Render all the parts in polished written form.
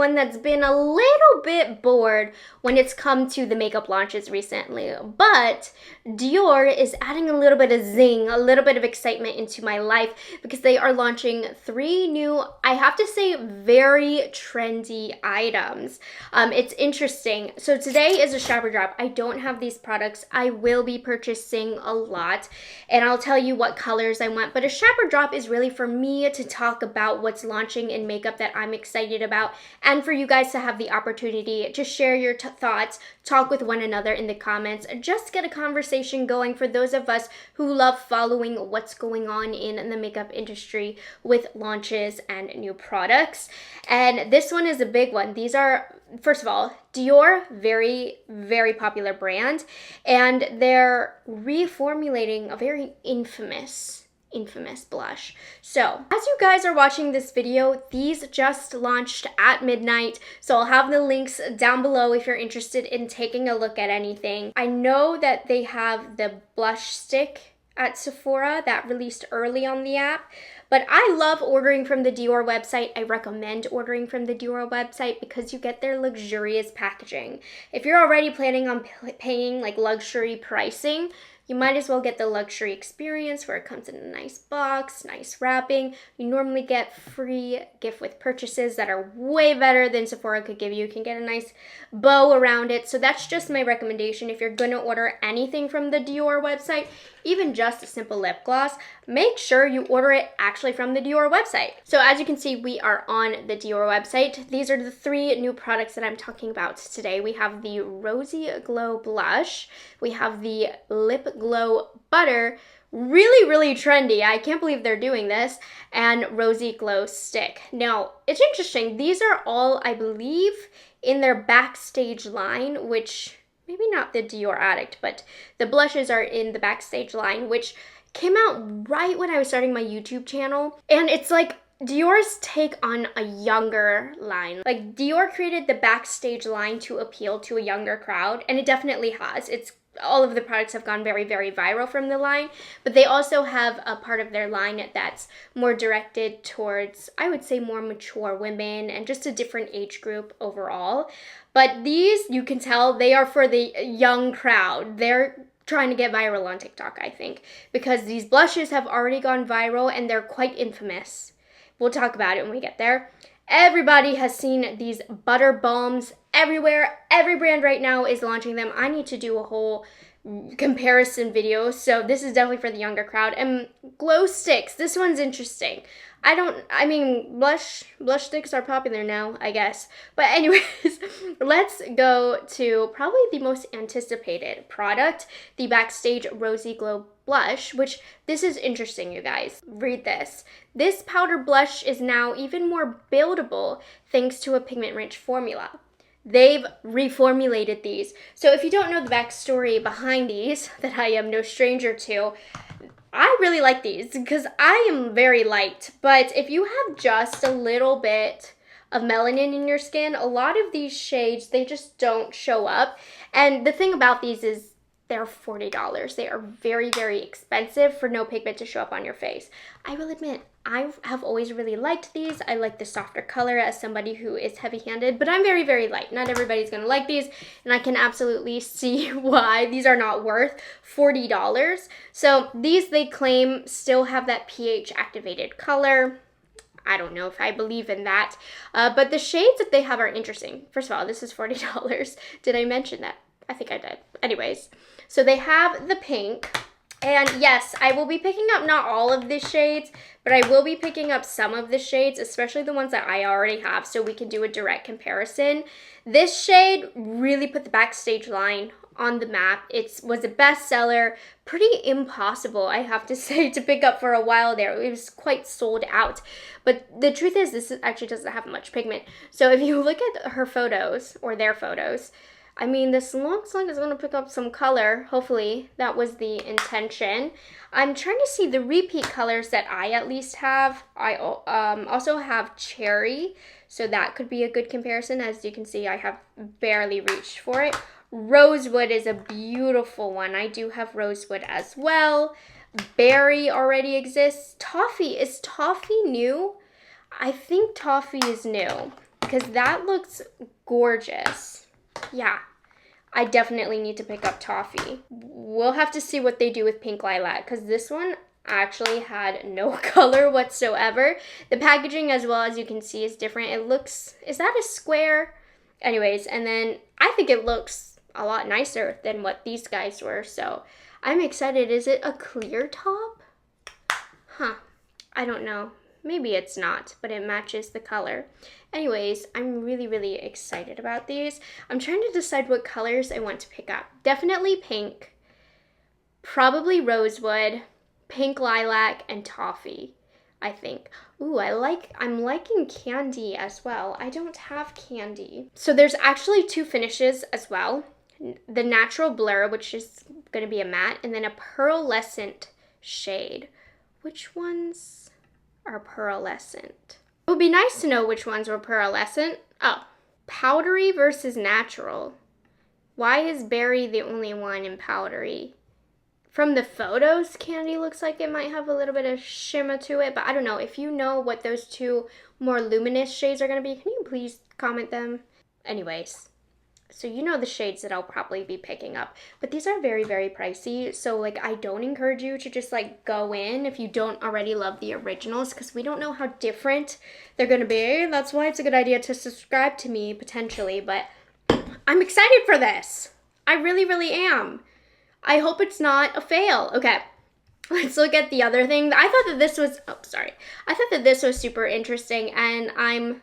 anyone that's been a little bit bored when it's come to the makeup launches recently, but Dior is adding a little bit of zing, a little bit of excitement into my life because they are launching 3 new, I have to say, very trendy items. It's interesting. So today is a shopper drop. I don't have these products. I will be purchasing a lot, and I'll tell you what colors I want, but a shopper drop is really for me to talk about what's launching in makeup that I'm excited about, and for you guys to have the opportunity to share your thoughts, talk with one another in the comments, just get a conversation going for those of us who love following what's going on in the makeup industry with launches and new products. And this one is a big one. These are, first of all, Dior, very, very popular brand, and they're reformulating a very infamous blush. So as you guys are watching this video, these just launched at midnight, so I'll have the links down below if you're interested in taking a look at anything. I know that they have the blush stick at Sephora that released early on the app, but I love ordering from the Dior website. I recommend ordering from the Dior website because you get their luxurious packaging. If you're already planning on paying like luxury pricing, you might as well get the luxury experience where it comes in a nice box, nice wrapping. You normally get free gift with purchases that are way better than Sephora could give you. You can get a nice bow around it. So that's just my recommendation. If you're going to order anything from the Dior website, even just a simple lip gloss, make sure you order it actually from the Dior website. So as you can see, we are on the Dior website. These are the 3 new products that I'm talking about today. We have the Rosy Glow Blush. We have the Lip Glow Butter, really trendy. I can't believe they're doing this. And Rosy Glow Stick. Now, it's interesting. These are all, I believe, in their Backstage line, which maybe not the Dior Addict, but the blushes are in the Backstage line, which came out right when I was starting my YouTube channel. And it's like Dior's take on a younger line. Like, Dior created the Backstage line to appeal to a younger crowd, and it definitely has. It's all of the products have gone very viral from the line, but they also have a part of their line that's more directed towards, I would say, more mature women and just a different age group overall. But these, you can tell, they are for the young crowd. They're trying to get viral on TikTok, I think, because these blushes have already gone viral and they're quite infamous. We'll talk about it when we get there. Everybody has seen these butter balms everywhere. Every brand right now is launching them. I need to do a whole comparison video, so this is definitely for the younger crowd. And glow sticks, this one's interesting. I mean, blush sticks are popular now, I guess. But anyways, let's go to probably the most anticipated product, the Backstage Rosy Glow Blush, which this is interesting, you guys. Read this. This powder blush is now even more buildable thanks to a pigment-rich formula. They've reformulated these. So if you don't know the backstory behind these, that I am no stranger to, I really like these because I am very light, but if you have just a little bit of melanin in your skin, a lot of these shades, they just don't show up. And the thing about these is they're $40. They are very expensive for no pigment to show up on your face. I will admit, I have always really liked these. I like the softer color as somebody who is heavy-handed, but I'm very light. Not everybody's gonna like these, and I can absolutely see why these are not worth $40. So these, they claim, still have that pH activated color. I don't know if I believe in that, but the shades that they have are interesting. First of all, this is $40. Did I mention that? I think I did. Anyways, so they have the pink. And yes, I will be picking up not all of the shades, but I will be picking up some of the shades, especially the ones that I already have, so we can do a direct comparison. This shade really put the Backstage line on the map. It was a bestseller, pretty impossible, I have to say, to pick up for a while there. It was quite sold out. But the truth is, this actually doesn't have much pigment. So if you look at her photos, or their photos, I mean, this looks like it's going to pick up some color. Hopefully, that was the intention. I'm trying to see the repeat colors that I at least have. I also have cherry, so that could be a good comparison. As you can see, I have barely reached for it. Rosewood is a beautiful one. I do have rosewood as well. Berry already exists. Toffee, is toffee new? I think toffee is new. because that looks gorgeous. Yeah, I definitely need to pick up Toffee. We'll have to see what they do with Pink Lilac, because this one actually had no color whatsoever. The packaging, as well as you can see, is different. It looks, is that a square? Anyways, and then I think it looks a lot nicer than what these guys were, so I'm excited. Is it a clear top? Huh, I don't know. Maybe it's not, but it matches the color. Anyways, I'm really, really excited about these. I'm trying to decide what colors I want to pick up. Definitely pink, probably rosewood, pink lilac, and toffee, I think. Ooh, I'm liking candy as well. I don't have candy. So there's actually two finishes as well. The natural blur, which is gonna be a matte, and then a pearlescent shade. Which ones are pearlescent? It would be nice to know which ones were pearlescent. Oh, powdery versus natural. Why is berry the only one in powdery? From the photos, candy looks like it might have a little bit of shimmer to it, but I don't know. If you know what those two more luminous shades are gonna be, can you please comment them? Anyways, so you know the shades that I'll probably be picking up, but these are very, very pricey. So like, I don't encourage you to just like go in if you don't already love the originals, because we don't know how different they're gonna be. That's why it's a good idea to subscribe to me potentially, but I'm excited for this. I really, really am. I hope it's not a fail. Okay, let's look at the other thing. I thought that this was, I thought that this was super interesting, and I'm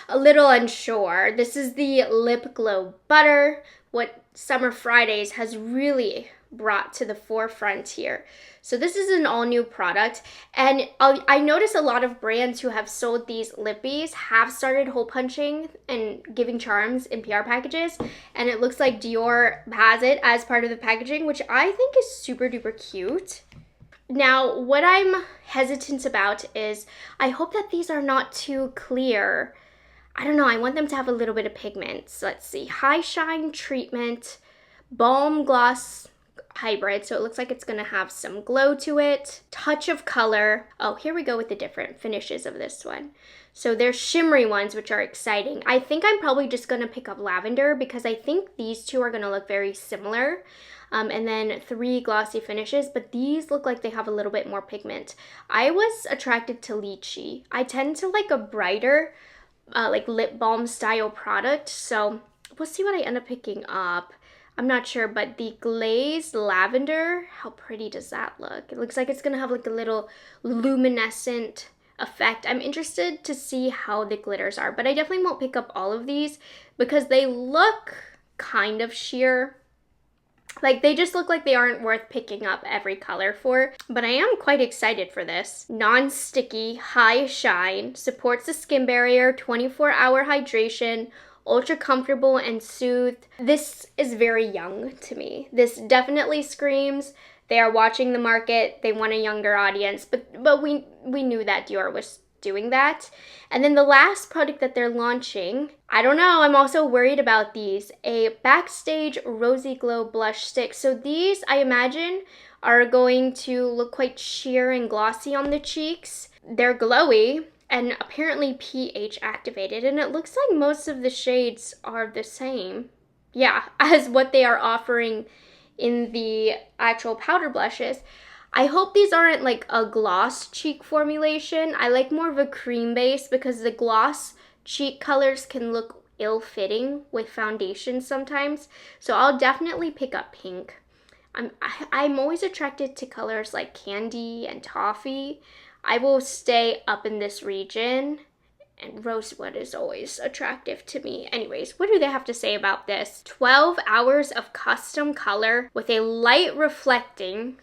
a little unsure. This is the Lip Glow Butter, what Summer Fridays has really brought to the forefront here. So this is an all new product, and I noticed a lot of brands who have sold these lippies have started hole punching and giving charms in PR packages, and it looks like Dior has it as part of the packaging, which I think is super duper cute. Now, what I'm hesitant about is I hope that these are not too clear. I don't know, I want them to have a little bit of pigment. So let's see, High Shine Treatment, Balm Gloss Hybrid, so it looks like it's gonna have some glow to it. Touch of Color. Oh, here we go with the different finishes of this one. So there's shimmery ones, which are exciting. I think I'm probably just gonna pick up Lavender, because I think these two are gonna look very similar. And then 3 glossy finishes, but these look like they have a little bit more pigment. I was attracted to Lychee. I tend to like a brighter, like lip balm style product, so we'll see what I end up picking up. I'm not sure, but the glazed lavender, how pretty does that look? It looks like it's gonna have like a little luminescent effect. I'm interested to see how the glitters are, but I definitely won't pick up all of these because they look kind of sheer. Like, they just look like they aren't worth picking up every color for, but I am quite excited for this. Non-sticky, high shine, supports the skin barrier, 24-hour hydration, ultra comfortable and soothed. This is very young to me. This definitely screams they are watching the market, they want a younger audience, but we knew that Dior was doing that. And then the last product that they're launching, I don't know, I'm also worried about these, a Backstage Rosy Glow Blush Stick. So these, I imagine, are going to look quite sheer and glossy on the cheeks. They're glowy and apparently pH activated, and it looks like most of the shades are the same, yeah, as what they are offering in the actual powder blushes. I hope these aren't like a gloss cheek formulation. I like more of a cream base because the gloss cheek colors can look ill-fitting with foundation sometimes. So I'll definitely pick up pink. I'm always attracted to colors like candy and toffee. I will stay up in this region, and rosewood is always attractive to me. Anyways, what do they have to say about this? 12 hours of custom color with a light reflecting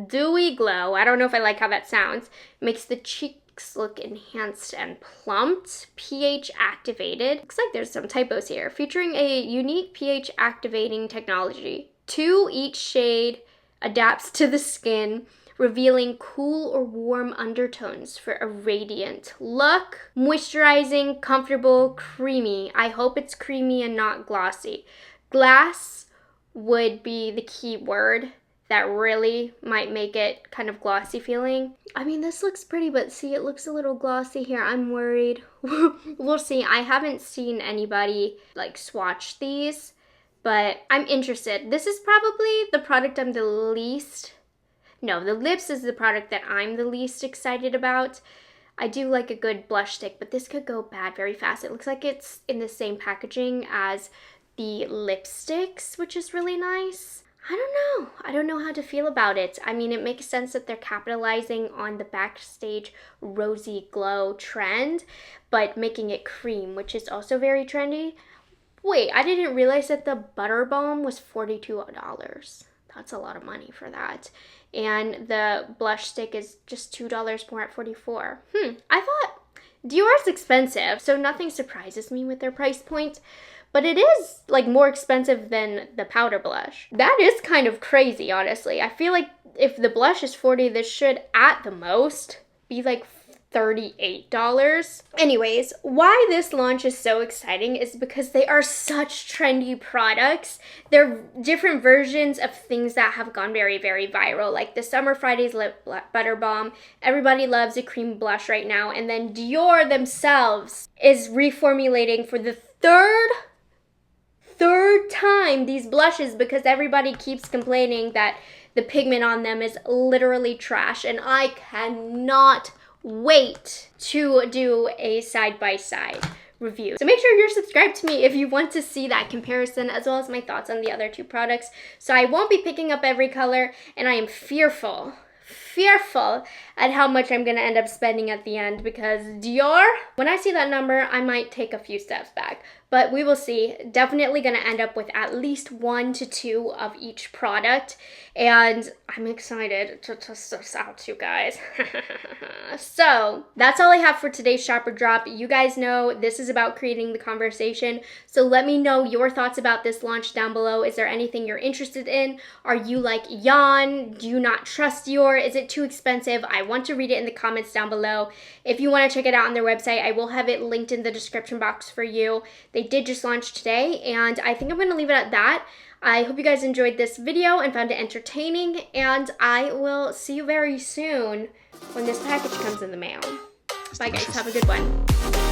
dewy glow. I don't know if I like how that sounds. Makes the cheeks look enhanced and plumped. pH activated. Looks like there's some typos here. Featuring a unique pH activating technology. 2 each shade, adapts to the skin, revealing cool or warm undertones for a radiant look. Moisturizing, comfortable, creamy. I hope it's creamy and not glossy. Glass would be the key word. that really might make it kind of glossy feeling. I mean, this looks pretty, but see, it looks a little glossy here. I'm worried. We'll see. I haven't seen anybody like swatch these, but I'm interested. This is probably the product I'm the least, no, the lips is the product that I'm the least excited about. I do like a good blush stick, but this could go bad very fast. It looks like it's in the same packaging as the lipsticks, which is really nice. I don't know. I don't know how to feel about it. I mean, it makes sense that they're capitalizing on the backstage rosy glow trend, but making it cream, which is also very trendy. Wait, I didn't realize that the Butter Balm was $42. That's a lot of money for that. And the blush stick is just $2 more at $44. I thought Dior is expensive, so nothing surprises me with their price point. But it is like more expensive than the powder blush. That is kind of crazy, honestly. I feel like if the blush is $40, this should at the most be like $38. Anyways, why this launch is so exciting is because they are such trendy products. They're different versions of things that have gone very, very viral, like the Summer Fridays Lip Butter Balm. Everybody loves a cream blush right now. And then Dior themselves is reformulating for the third time these blushes because everybody keeps complaining that the pigment on them is literally trash, and I cannot wait to do a side-by-side review. So make sure you're subscribed to me if you want to see that comparison, as well as my thoughts on the other two products. So I won't be picking up every color, and I am fearful at how much I'm gonna end up spending at the end, because Dior, when I see that number, I might take a few steps back, but we will see. Definitely gonna end up with at least 1 to 2 of each product, and I'm excited to test this out, you guys. So that's all I have for today's shopper drop. You guys know this is about creating the conversation, so let me know your thoughts about this launch down below. Is there anything you're interested in? Are you like Jan? Do you not trust Dior? Is it too expensive? I want to read it in the comments down below. If you want to check it out on their website, I will have it linked in the description box for you. They did just launch today, and I think I'm going to leave it at that. I hope you guys enjoyed this video and found it entertaining, and I will see you very soon when this package comes in the mail. Bye guys, have a good one.